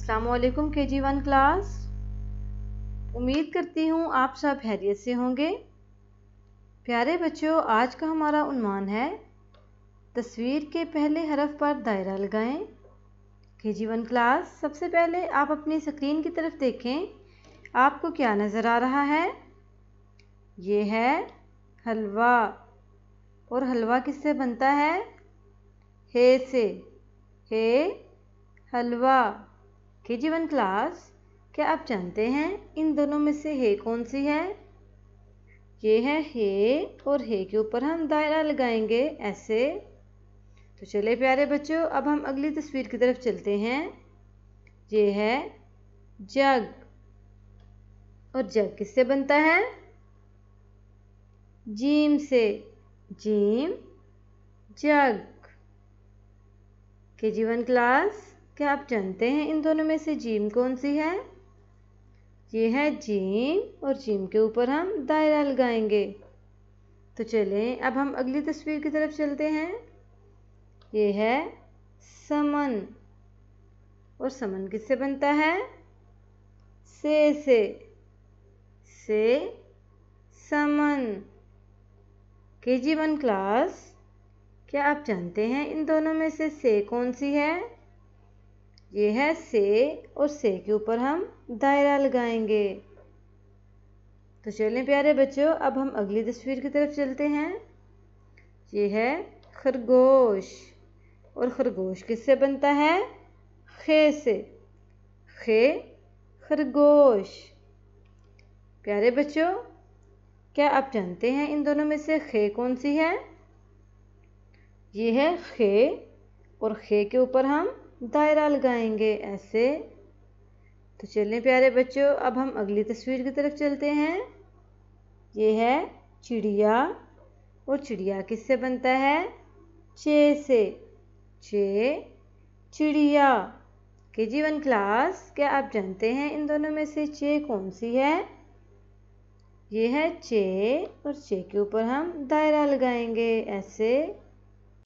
अस्सलामुअलैकुम KG1 class. उम्मीद करती हूँ आप सब खैरियत से होंगे। प्यारे बच्चों, आज का हमारा उन्वान है तस्वीर के पहले हरफ पर दायरा लगाएं। KG1 क्लास, सबसे पहले आप अपनी स्क्रीन की तरफ देखें, आपको क्या नज़र आ रहा है? ये है हलवा। और हलवा किससे बनता है? हे से। हे हलवा। KG1 क्लास, क्या आप जानते हैं इन दोनों में से हे कौन सी है? ये है हे, और हे के ऊपर हम दायरा लगाएंगे ऐसे। तो चले प्यारे बच्चों, अब हम अगली तस्वीर की तरफ चलते हैं। ये है जग। और जग किससे बनता है? जीम से। जीम जग। KG1 क्लास, क्या आप जानते हैं इन दोनों में से जीम कौन सी है? ये है जीम, और जीम के ऊपर हम दायरा लगाएंगे। तो चलें अब हम अगली तस्वीर की तरफ चलते हैं। ये है समन। और समन किससे बनता है? से। से समन। KG1 क्लास, क्या आप जानते हैं इन दोनों में से कौन सी है? ये है से, और से के ऊपर हम दायरा लगाएंगे। तो चलें प्यारे बच्चों, अब हम अगली तस्वीर की तरफ चलते हैं। ये है खरगोश। और खरगोश किससे बनता है? खे से। खे खरगोश। प्यारे बच्चों, क्या आप जानते हैं इन दोनों में से खे कौन सी है? ये है खे, और खे के ऊपर हम दायरा लगाएंगे ऐसे। तो चलें प्यारे बच्चों, अब हम अगली तस्वीर की तरफ चलते हैं। ये है चिड़िया। और चिड़िया किससे बनता है? चे से। चे चिड़िया। KG1 क्लास, क्या आप जानते हैं इन दोनों में से चे कौन सी है? ये है चे, और चे के ऊपर हम दायरा लगाएंगे ऐसे।